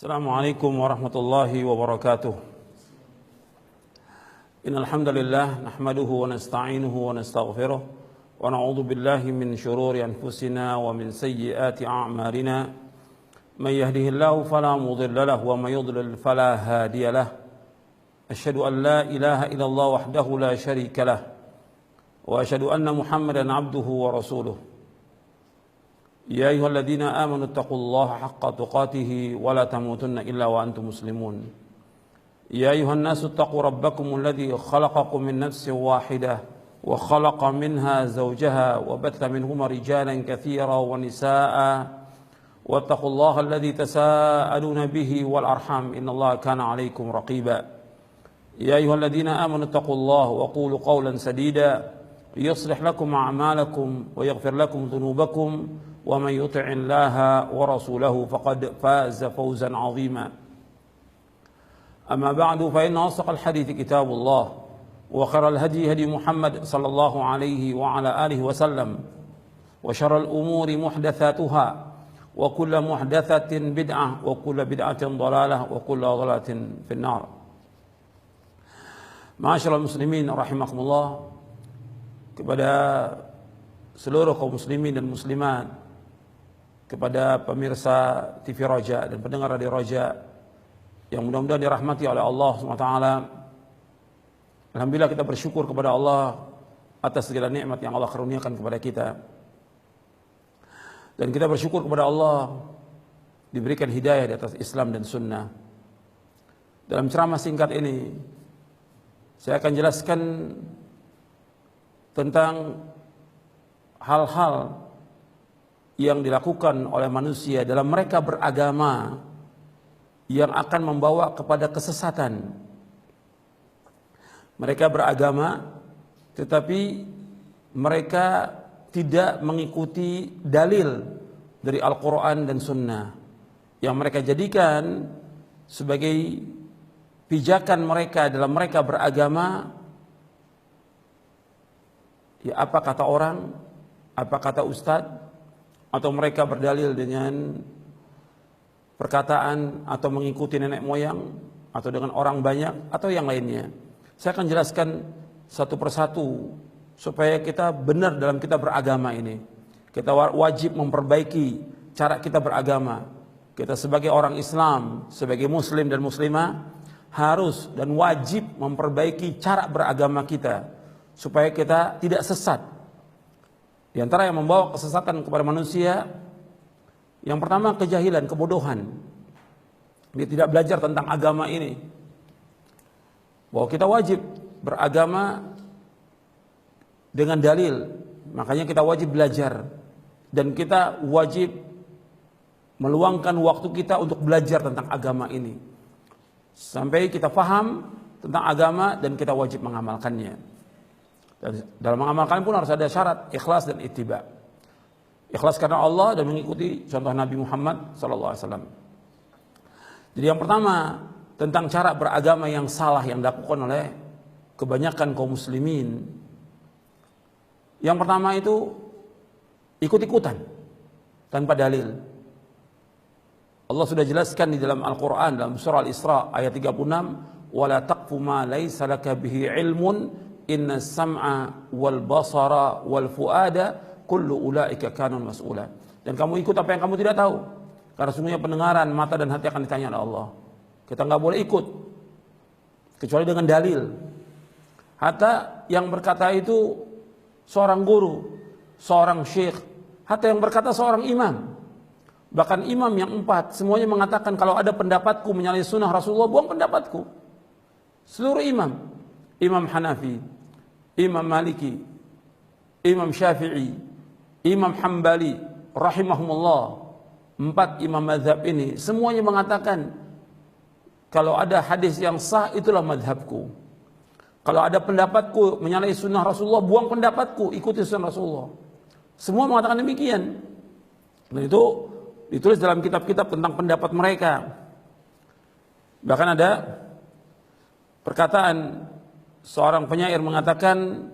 Assalamualaikum warahmatullahi wabarakatuh. Innal hamdalillah nahmaduhu wa nasta'inuhu wa nastaghfiruh wa na'udzu billahi min shururi anfusina wa min sayyiati a'malina. May yahdihillahu fala mudilla lahu wa may yudlil fala hadiya lahu. Asyhadu an la ilaha illallah wahdahu la syarika lahu wa asyhadu anna Muhammadan 'abduhu wa rasuluh. Ya ayyuhalladzina amanu taqullaha haqqa tuqatih wa la tamutunna illa wa antum muslimun. Ya ayyuhan nasu taqu rabbakumul ladzi khalaqakum min nafsin wahidah wa khalaqa minha zawjaha wa batha minhuma rijalan katsiran wa nisaa'a wattaqullaha alladzi tasaaluna bihi wal arham innallaha kana 'alaikum raqiba. Ya ayyuhalladzina amanu taqullaha wa qulu qawlan sadida yuslih lakum a'malakum wa yaghfir lakum dhunubakum wa man yuti'illaha wa rasulahu faqad faza fawzan 'azima. Amma ba'du fa inna asdaqal hadithi kitabullah wa khairal hadi hadi Muhammad sallallahu alaihi wa ala alihi wa sallam wa syarrul umuri muhdatsatuha wa kullu muhdatsatin bid'ah wa kullu bid'atin dhalalah wa kullu dhalalatin finnar. Ma'asyiral muslimin rahimakumullah, kepada seluruh kaum muslimin dan muslimat, kepada pemirsa TV Raja dan pendengar Radio Raja yang mudah-mudahan dirahmati oleh Allah SWT. Alhamdulillah, kita bersyukur kepada Allah atas segala nikmat yang Allah karuniakan kepada kita. Dan kita bersyukur kepada Allah diberikan hidayah di atas Islam dan Sunnah. Dalam ceramah singkat ini, saya akan jelaskan tentang hal-hal yang dilakukan oleh manusia dalam mereka beragama yang akan membawa kepada kesesatan. Mereka beragama tetapi mereka tidak mengikuti dalil dari Al-Quran dan Sunnah yang mereka jadikan sebagai pijakan mereka dalam mereka beragama. Ya, apa kata orang, apa kata ustadz, atau mereka berdalil dengan perkataan atau mengikuti nenek moyang atau dengan orang banyak atau yang lainnya. Saya akan jelaskan satu persatu supaya kita benar dalam kita beragama ini. Kita wajib memperbaiki cara kita beragama. Kita sebagai orang Islam, sebagai muslim dan muslimah, harus dan wajib memperbaiki cara beragama kita supaya kita tidak sesat. Di antara yang membawa kesesatan kepada manusia, yang pertama kejahilan, kebodohan. Dia tidak belajar tentang agama ini. Bahwa kita wajib beragama dengan dalil. Makanya kita wajib belajar. Dan kita wajib meluangkan waktu kita untuk belajar tentang agama ini. Sampai kita paham tentang agama dan kita wajib mengamalkannya. Dan dalam mengamalkan pun harus ada syarat ikhlas dan ittiba. Ikhlas karena Allah dan mengikuti contoh Nabi Muhammad SAW. Jadi yang pertama tentang cara beragama yang salah yang dilakukan oleh kebanyakan kaum muslimin. Yang pertama itu ikut-ikutan tanpa dalil. Allah sudah jelaskan di dalam Al-Quran dalam surah Al-Isra ayat 36, وَلَا تَقْفُ مَا لَيْسَ لَكَ بِهِ عِلْمٌ إِنَّ السَّمْعَ وَالْبَصَرَ وَالْفُؤَادَ kullu ulaika kanun mas'ula. Dan kamu ikut apa yang kamu tidak tahu, karena sungguhnya pendengaran, mata dan hati akan ditanya oleh Allah. Kita nggak boleh ikut kecuali dengan dalil. Hatta yang berkata itu seorang guru, seorang syekh, hatta yang berkata seorang imam, bahkan imam yang 4 semuanya mengatakan kalau ada pendapatku menyalahi sunnah Rasulullah, buang pendapatku. Seluruh imam, Imam Hanafi, Imam Maliki, Imam Syafi'i, Imam Hambali rahimahumullah, 4 imam mazhab ini semuanya mengatakan kalau ada hadis yang sah itulah mazhabku. Kalau ada pendapatku menyalahi sunnah Rasulullah, buang pendapatku, ikuti sunnah Rasulullah. Semua mengatakan demikian. Dan itu ditulis dalam kitab-kitab tentang pendapat mereka. Bahkan ada perkataan seorang penyair mengatakan,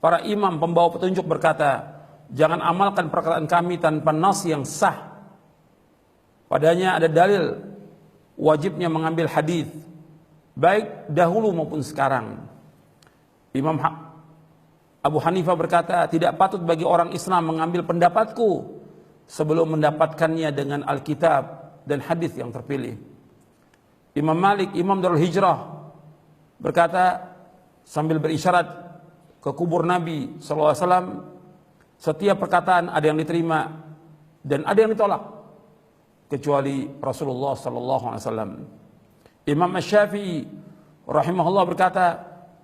para imam pembawa petunjuk berkata, jangan amalkan perkataan kami tanpa nas yang sah. Padanya ada dalil wajibnya mengambil hadis, baik dahulu maupun sekarang. Imam Abu Hanifah berkata, tidak patut bagi orang Islam mengambil pendapatku sebelum mendapatkannya dengan Alkitab dan hadis yang terpilih. Imam Malik, Imam Darul Hijrah, berkata sambil berisyarat ke kubur Nabi SAW, setiap perkataan ada yang diterima dan ada yang ditolak, kecuali Rasulullah SAW. Imam Asy-Syafi'i rahimahullah berkata,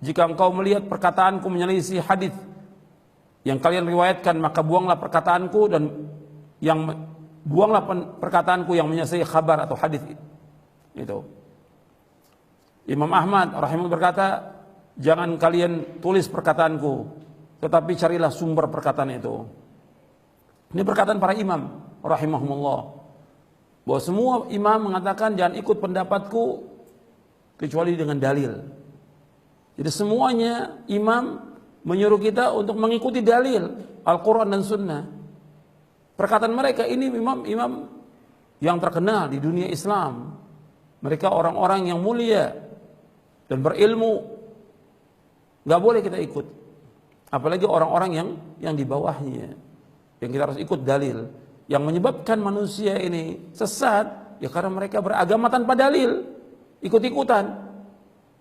jika engkau melihat perkataanku menyelisih hadis yang kalian riwayatkan, maka buanglah perkataanku dan buanglah perkataanku yang menyelisih khabar atau hadis itu. Imam Ahmad rahimahullah berkata, jangan kalian tulis perkataanku, tetapi carilah sumber perkataan itu. Ini perkataan para imam rahimahumullah, bahwa semua imam mengatakan jangan ikut pendapatku kecuali dengan dalil. Jadi semuanya imam menyuruh kita untuk mengikuti dalil Al-Quran dan Sunnah. Perkataan mereka ini imam-imam yang terkenal di dunia Islam. Mereka orang-orang yang mulia dan berilmu. Gak boleh kita ikut. Apalagi orang-orang yang di bawahnya. Yang kita harus ikut dalil. Yang menyebabkan manusia ini sesat, ya karena mereka beragama tanpa dalil. Ikut-ikutan.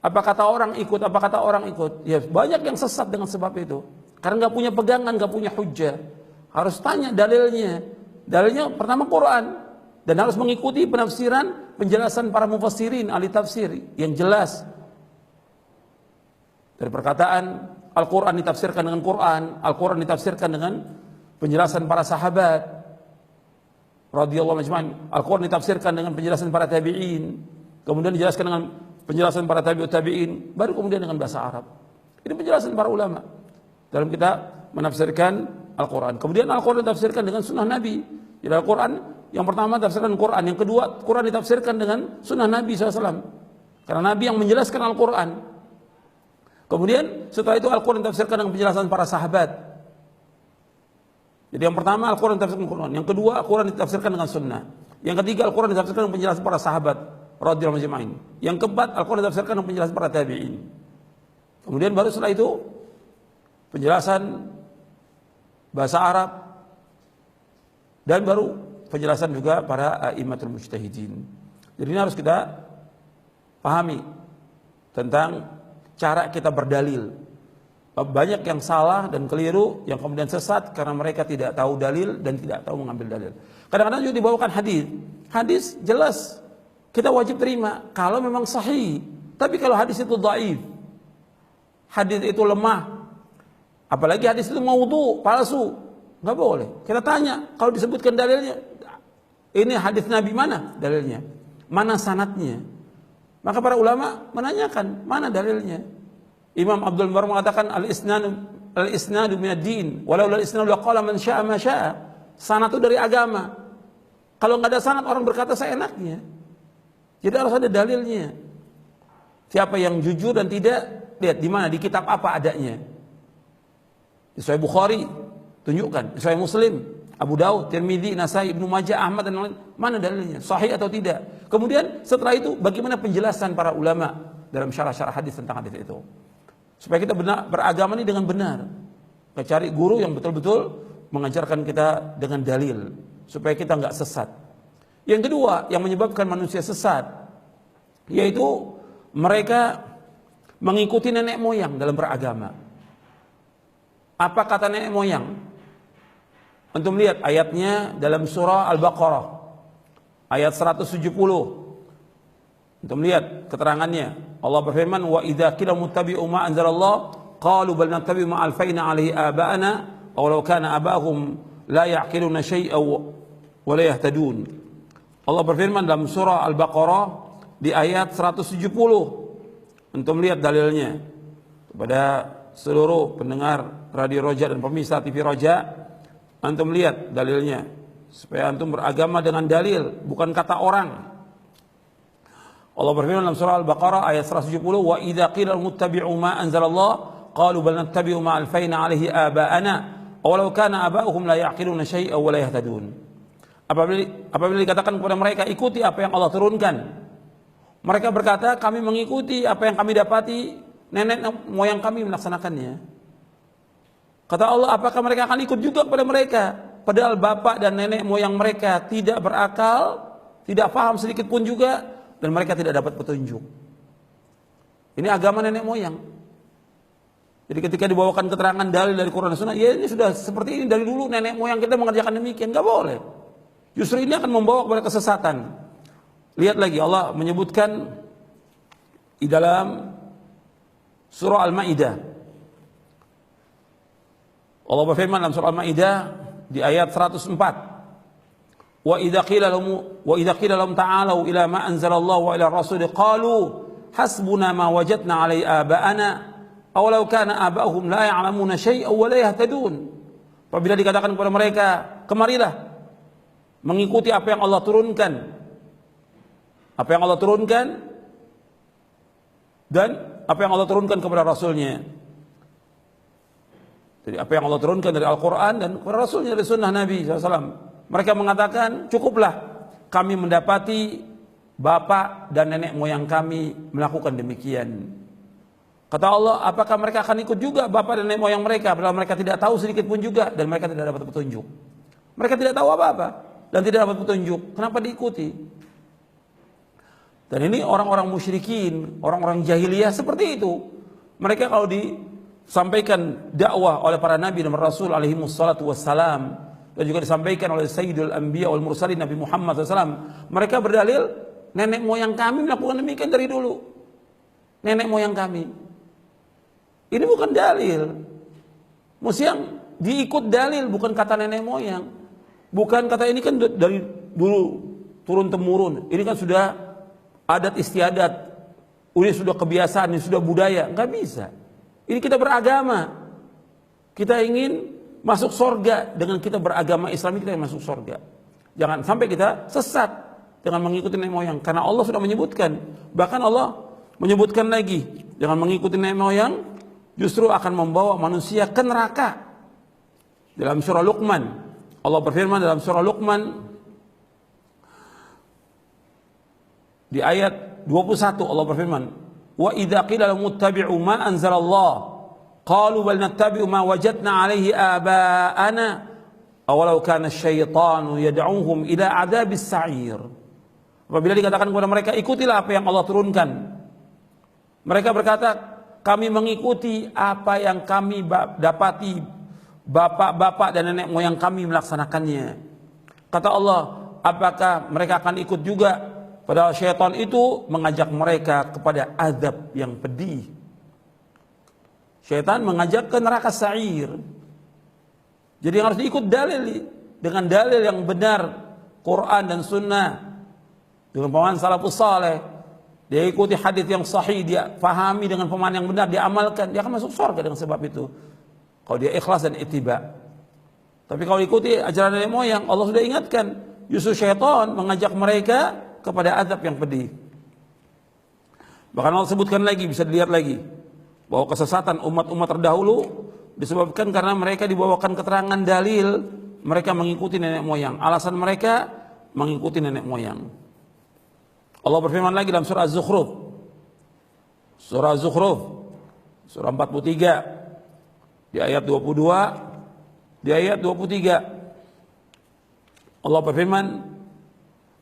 Apa kata orang ikut, apa kata orang ikut. Ya banyak yang sesat dengan sebab itu. Karena gak punya pegangan, gak punya hujjah. Harus tanya dalilnya. Dalilnya pertama Quran. Dan harus mengikuti penafsiran, penjelasan para mufassirin, ahli tafsir yang jelas. Dari perkataan Al-Quran ditafsirkan dengan Quran, Al-Quran ditafsirkan dengan penjelasan para sahabat radhiyallahu anhum. Al-Quran ditafsirkan dengan penjelasan para tabi'in, kemudian dijelaskan dengan penjelasan para tabi'in, baru kemudian dengan bahasa Arab. Ini penjelasan para ulama dalam kita menafsirkan Al-Quran. Kemudian Al-Quran ditafsirkan dengan sunnah Nabi. Jadi Al-Quran yang pertama ditafsirkan Quran, yang kedua Quran ditafsirkan dengan sunnah Nabi SAW. Karena Nabi yang menjelaskan Al-Quran. Kemudian setelah itu Al-Quran ditafsirkan dengan penjelasan para sahabat. Jadi yang pertama Al-Quran ditafsirkan Quran, yang kedua Al-Quran ditafsirkan dengan sunnah, yang ketiga Al-Quran ditafsirkan dengan penjelasan para sahabat radhiyallahu anhum, yang keempat Al-Quran ditafsirkan dengan penjelasan para tabi'in. Kemudian baru setelah itu penjelasan bahasa Arab, dan baru penjelasan juga para a'immatul mujtahidin. Jadi ini harus kita pahami tentang cara kita berdalil. Banyak yang salah dan keliru, yang kemudian sesat karena mereka tidak tahu dalil dan tidak tahu mengambil dalil. Kadang-kadang juga dibawakan hadis. Hadis jelas kita wajib terima kalau memang sahih. Tapi kalau hadis itu dhaif, hadis itu lemah, apalagi hadis itu maudhu, palsu, nggak boleh. Kita tanya, kalau disebutkan dalilnya, ini hadis Nabi mana dalilnya? Mana sanadnya? Maka para ulama menanyakan, mana dalilnya? Imam Abdul Bar mengatakan al-isnadu minad-din, walau al-isnadu laqala man syaa ma syaa. Sanad itu dari agama. Kalau nggak ada sanad, orang berkata seenaknya. Jadi harus ada dalilnya. Siapa yang jujur dan tidak, lihat di mana, di kitab apa adanya. Di Sahih Bukhari tunjukkan, di Sahih Muslim, Abu Daud, Tirmidzi, Nasai, Ibnu Majah, Ahmad dan lain, mana dalilnya, sahih atau tidak. Kemudian setelah itu bagaimana penjelasan para ulama dalam syarah-syarah hadis tentang hadis itu. Supaya kita beragama ini dengan benar. Kita cari guru yang betul-betul mengajarkan kita dengan dalil, supaya kita nggak sesat. Yang kedua yang menyebabkan manusia sesat, yaitu mereka mengikuti nenek moyang dalam beragama. Apa kata nenek moyang? Antum lihat ayatnya dalam surah Al-Baqarah ayat 170. Antum lihat keterangannya. Allah berfirman, wa idza qila muttabi'u ma anzalallah qalu bal nattabi'u ma alfayna 'alaihi aba'ana aw law kana aba'uhum la ya'qiluna shay'an wa la yahtadun. Allah berfirman dalam surah Al-Baqarah di ayat 170. Antum lihat dalilnya. Kepada seluruh pendengar Radio Roja dan pemirsa TV Roja, antum lihat dalilnya, supaya antum beragama dengan dalil, bukan kata orang. Allah berfirman dalam surah Al-Baqarah ayat 170, wa idza qila muttabi'u ma anzalallah qalu bal nattabi'u ma alfayna 'alaihi aba'ana aw law kana aba'uhum la ya'qiluna shay'an wa la yahtadun. Apabila dikatakan kepada mereka ikuti apa yang Allah turunkan, Mereka berkata, kami mengikuti apa yang kami dapati nenek moyang kami melaksanakannya. Kata Allah, apakah mereka akan ikut juga kepada mereka? Padahal bapak dan nenek moyang mereka tidak berakal, tidak paham sedikit pun juga, dan mereka tidak dapat petunjuk. Ini agama nenek moyang. Jadi ketika dibawakan keterangan dalil dari Quran dan Sunnah, ya ini sudah seperti ini dari dulu nenek moyang kita mengerjakan demikian, nggak boleh. Justru ini akan membawa kepada kesesatan. Lihat lagi Allah menyebutkan di dalam surah Al-Maidah. Allah berfirman dalam surah Al-Maidah di ayat 104. Wa idza qila lahum ta'alu ila ma anzalallahu wa ila rasul qalu hasbuna ma wajadna 'alaihi aba'ana aw law kana aba'uhum la ya'lamuna syai'an wa la yahtadun. Apabila dikatakan kepada mereka, kemarilah mengikuti apa yang Allah turunkan. Apa yang Allah turunkan dan apa yang Allah turunkan kepada Rasulnya. Jadi apa yang Allah turunkan dari Al-Quran dan kepada Rasulnya dari Sunnah Nabi SAW. Mereka mengatakan, cukuplah kami mendapati bapak dan nenek moyang kami melakukan demikian. Kata Allah, apakah mereka akan ikut juga bapak dan nenek moyang mereka, padahal mereka tidak tahu sedikit pun juga dan mereka tidak dapat petunjuk. Mereka tidak tahu apa-apa dan tidak dapat petunjuk. Kenapa diikuti? Dan ini orang-orang musyrikin, orang-orang jahiliyah seperti itu. Mereka kalau disampaikan dakwah oleh para nabi dan rasul alaihi wassalatu wassalam, dan juga disampaikan oleh Sayyidul Anbiya wal Mursalin Nabi Muhammad SAW, mereka berdalil, nenek moyang kami melakukan demikian dari dulu. Nenek moyang kami. Ini bukan dalil. Mesti yang diikut dalil, bukan kata nenek moyang. Bukan kata ini kan dari dulu turun temurun. Ini kan sudah adat istiadat, ini sudah kebiasaan, ini sudah budaya. Nggak bisa. Ini kita beragama. Kita ingin masuk surga dengan kita beragama Islam, kita yang masuk surga. Jangan sampai kita sesat dengan mengikuti nenek moyang, karena Allah sudah menyebutkan. Bahkan Allah menyebutkan lagi, dengan mengikuti nenek moyang justru akan membawa manusia ke neraka. Dalam surah Luqman, Allah berfirman dalam surah Luqman di ayat 21, Allah berfirman, wa idza qila lahum ittabi'u ma anzalallah qalu bal nattabi'u ma wajadna 'alaihi aba'ana awalau kana asyaitanu yad'uhum ila 'adzabis sa'ir. Apabila dikatakan kepada mereka, ikutilah apa yang Allah turunkan, mereka berkata, kami mengikuti apa yang kami dapati bapak-bapak dan nenek moyang kami melaksanakannya. Kata Allah, apakah mereka akan ikut juga? Padahal syaitan itu mengajak mereka kepada azab yang pedih. Syaitan mengajak ke neraka sa'ir. Jadi harus diikut dalil, dengan dalil yang benar, Quran dan Sunnah, dengan pemahaman salafus saleh. Dia ikuti hadis yang sahih, dia pahami dengan pemahaman yang benar, dia amalkan, dia akan masuk surga dengan sebab itu. Kalau dia ikhlas dan ittiba. Tapi kalau ikuti ajaran nenek moyang, Allah sudah ingatkan, justru syaitan mengajak mereka kepada azab yang pedih. Bahkan Allah sebutkan lagi, bisa dilihat lagi, bahwa kesesatan umat-umat terdahulu disebabkan karena mereka dibawakan keterangan dalil, mereka mengikuti nenek moyang. Alasan mereka mengikuti nenek moyang. Allah berfirman lagi dalam surah Az-Zukhruf. Surah Az-Zukhruf, surah 43, di ayat 22, di ayat 23. Allah berfirman,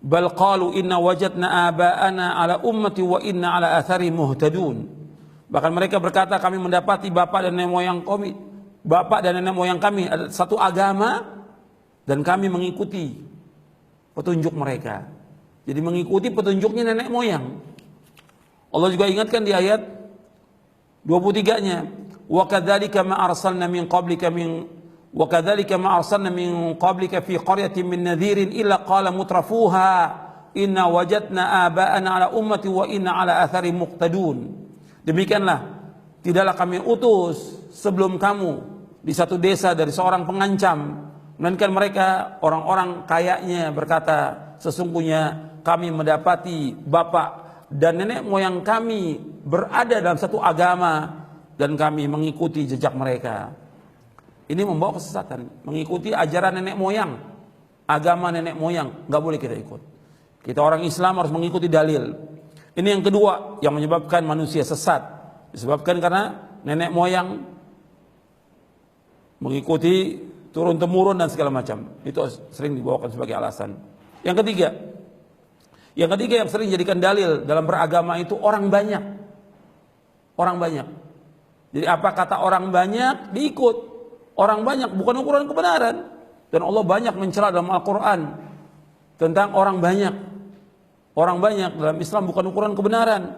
bal qalu inna wajadna aba'ana ala ummati wa inna ala athari muhtadun. Bahkan mereka berkata, kami mendapati bapak dan nenek moyang kami, bapak dan nenek moyang kami ada satu agama dan kami mengikuti petunjuk mereka. Jadi mengikuti petunjuknya nenek moyang. Allah juga ingatkan di ayat 23-nya, wa kadzalika ma arsalna min qablika fi qaryatin min nadhirin illa qala mutrafuha inna wajadna aba'ana ala ummati wa inna ala athari muqtadun. Demikianlah, tidaklah kami utus sebelum kamu di satu desa dari seorang pengancam, melainkan mereka orang-orang kayanya berkata, sesungguhnya kami mendapati bapak dan nenek moyang kami berada dalam satu agama dan kami mengikuti jejak mereka. Ini membawa kesesatan, mengikuti ajaran nenek moyang, agama nenek moyang, nggak boleh kita ikut. Kita orang Islam harus mengikuti dalil. Ini yang kedua yang menyebabkan manusia sesat. Disebabkan karena nenek moyang mengikuti turun-temurun dan segala macam. Itu sering dibawakan sebagai alasan. Yang ketiga yang sering jadikan dalil dalam beragama itu orang banyak. Orang banyak. Jadi apa kata orang banyak diikut. Orang banyak bukan ukuran kebenaran. Dan Allah banyak mencela dalam Al-Quran tentang orang banyak. Orang banyak dalam Islam bukan ukuran kebenaran.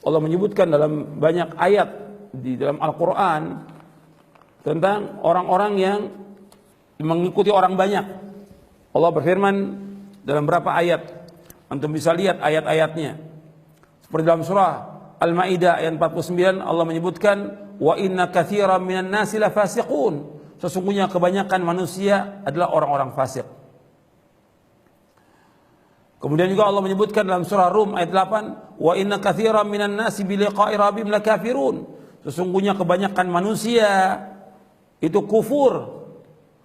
Allah menyebutkan dalam banyak ayat di dalam Al-Quran tentang orang-orang yang mengikuti orang banyak. Allah berfirman dalam berapa ayat. Antum bisa lihat ayat-ayatnya. Seperti dalam surah Al-Maidah ayat 49 Allah menyebutkan wa inna katsiran minan nasi lafasiqun. Sesungguhnya kebanyakan manusia adalah orang-orang fasik. Kemudian juga Allah menyebutkan dalam surah Rum ayat 8 wa inna katsiran minan nasi bi liqa'i rabbihim lakafirun. Sesungguhnya kebanyakan manusia itu kufur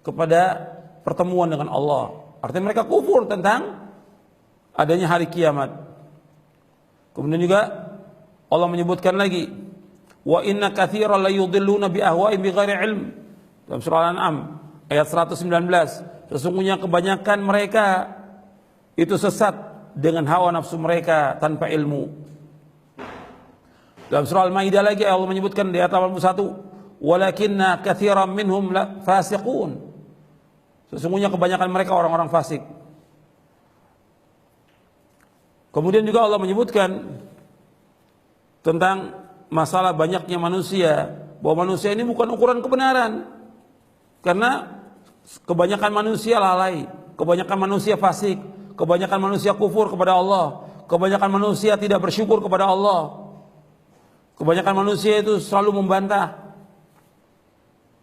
kepada pertemuan dengan Allah. Artinya mereka kufur tentang adanya hari kiamat. Kemudian juga Allah menyebutkan lagi wa inna katsiran la yudhilluna bi ahwa'ihim bighairi ilm. Dalam surah Al-An'am ayat 119 sesungguhnya kebanyakan mereka itu sesat dengan hawa nafsu mereka tanpa ilmu. Dalam surah Al-Maidah lagi Allah menyebutkan di ayat 81 walakinna katsiran minhum fasiqun. Sesungguhnya kebanyakan mereka orang-orang fasik. Kemudian juga Allah menyebutkan tentang masalah banyaknya manusia, bahwa manusia ini bukan ukuran kebenaran. Karena kebanyakan manusia lalai, kebanyakan manusia fasik, kebanyakan manusia kufur kepada Allah, kebanyakan manusia tidak bersyukur kepada Allah. Kebanyakan manusia itu selalu membantah.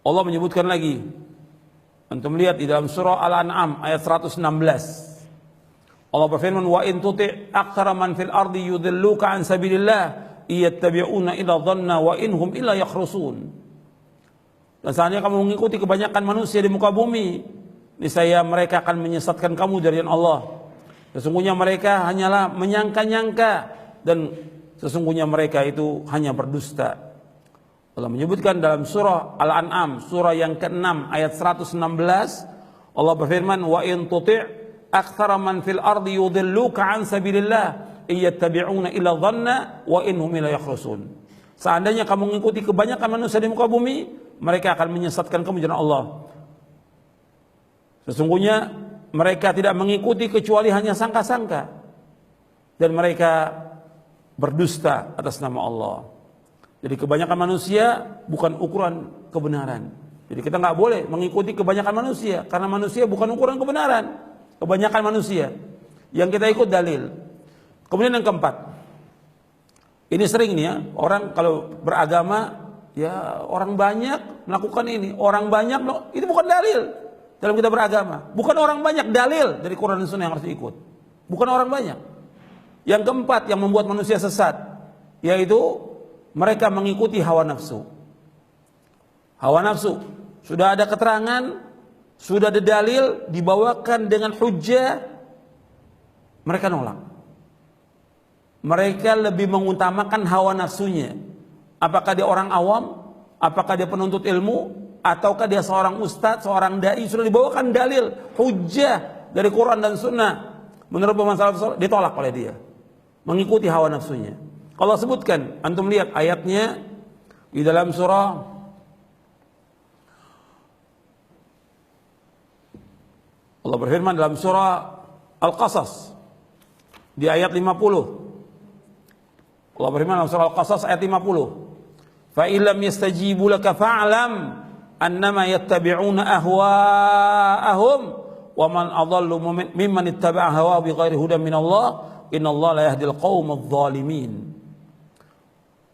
Allah menyebutkan lagi, antum lihat di dalam surah Al-An'am ayat 116. Allah berfirman wa in tuti' aktsara man fil ardi yudilluka an sabilillah iyattabi'una illa dhanna wa inhum illa yakhrusun. Dan seandainya kamu mengikuti kebanyakan manusia di muka bumi, niscaya mereka akan menyesatkan kamu dari Allah. Sesungguhnya mereka hanyalah menyangka-nyangka dan sesungguhnya mereka itu hanya berdusta. Allah menyebutkan dalam surah Al-An'am surah yang ke-6 ayat 116 Allah berfirman wa in tuti' aktsara man fil ardi yudilluka an sabilillah iyattabi'una illa dhanna wa innahum la yakhrusun. Seandainya kamu mengikuti kebanyakan manusia di muka bumi, mereka akan menyesatkan kamu dari Allah. Sesungguhnya mereka tidak mengikuti kecuali hanya sangka-sangka dan mereka berdusta atas nama Allah. Jadi kebanyakan manusia bukan ukuran kebenaran. Jadi kita nggak boleh mengikuti kebanyakan manusia karena manusia bukan ukuran kebenaran. Kebanyakan manusia yang kita ikut dalil. Kemudian yang keempat, ini sering nih ya, orang kalau beragama ya orang banyak melakukan ini, orang banyak itu bukan dalil dalam kita beragama. Bukan orang banyak dalil dari Quran dan Sunnah yang harus diikut. Bukan orang banyak. Yang keempat yang membuat manusia sesat, yaitu mereka mengikuti hawa nafsu. Hawa nafsu sudah ada keterangan. Sudah ada dalil dibawakan dengan hujjah, mereka nolak. Mereka lebih mengutamakan hawa nafsunya. Apakah dia orang awam, apakah dia penuntut ilmu, ataukah dia seorang ustadz, seorang dai, sudah dibawakan dalil, hujjah dari Quran dan Sunnah. Menurut pemahaman salaf ditolak oleh dia. Mengikuti hawa nafsunya. Allah sebutkan, antum lihat ayatnya di dalam surah Allah berfirman dalam surah Al-Qasas di ayat 50. Allah berfirman dalam surah Al-Qasas ayat 50. Fa illam yastajibu laka fa'lam annama yattabi'una ahwa'ahum wa man adallu mimman ittaba'a hawa bighairi hudan min Allah innallaha la yahdil qaumadh dhalimin.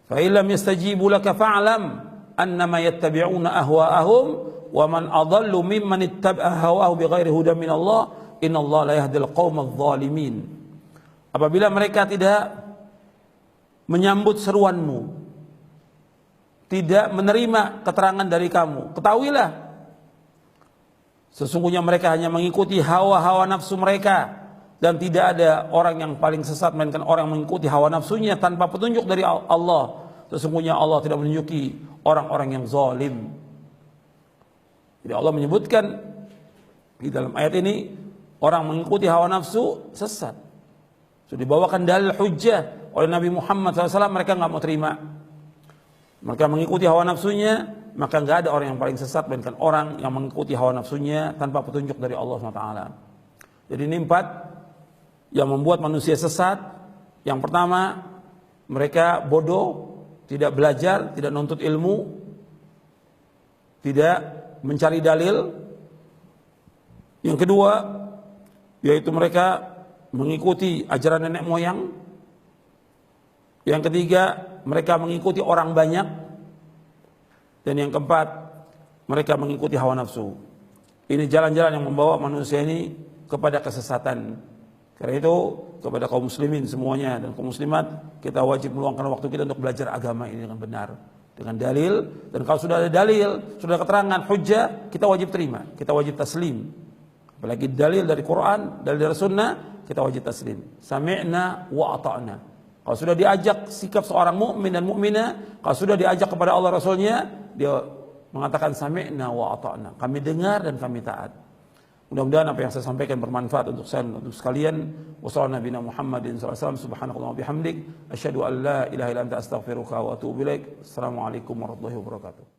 Fa illam yastajibu laka fa'lam annama yattabi'una ahwa'ahum wa man adallu mimman ittaba'a hawahu bighairi hudan min Allah innallaha la yahdil qaumadh dhalimin. Apabila mereka tidak menyambut seruanmu, tidak menerima keterangan dari kamu, ketahuilah sesungguhnya mereka hanya mengikuti hawa-hawa nafsu mereka dan tidak ada orang yang paling sesat melainkan orang yang mengikuti hawa nafsunya tanpa petunjuk dari Allah. Sesungguhnya Allah tidak menunjuki orang-orang yang zalim. Jadi Allah menyebutkan di dalam ayat ini orang mengikuti hawa nafsu sesat. Sudah dibawakan dalil hujjah oleh Nabi Muhammad SAW, mereka nggak mau terima. Mereka mengikuti hawa nafsunya, maka nggak ada orang yang paling sesat melainkan orang yang mengikuti hawa nafsunya tanpa petunjuk dari Allah SWT. Jadi ini 4 yang membuat manusia sesat. Yang pertama, mereka bodoh, tidak belajar, tidak nuntut ilmu, tidak mencari dalil. Yang kedua, yaitu mereka mengikuti ajaran nenek moyang. Yang ketiga, mereka mengikuti orang banyak. Dan yang keempat, mereka mengikuti hawa nafsu. Ini jalan-jalan yang membawa manusia ini kepada kesesatan. Karena itu, kepada kaum muslimin semuanya dan kaum muslimat, kita wajib meluangkan waktu kita untuk belajar agama ini dengan benar, dengan dalil. Dan kalau sudah ada dalil, sudah ada keterangan hujjah, kita wajib terima, kita wajib taslim. Apalagi dalil dari Quran, dalil dari Sunnah, kita wajib taslim. Sami'na wa ata'na. Kalau sudah diajak sikap seorang mukmin dan mukminah, kalau sudah diajak kepada Allah Rasulnya, dia mengatakan sami'na wa ata'na. Kami dengar dan kami taat. Mudah-mudahan apa yang saya sampaikan bermanfaat untuk saya dan untuk sekalian. Wassalamualaikum warahmatullahi wabarakatuh. Subhanakallah wa bihamdik. Asyhadu an la ilaha illa anta astaghfiruka wa atubu ilaik. Assalamualaikum warahmatullahi wabarakatuh.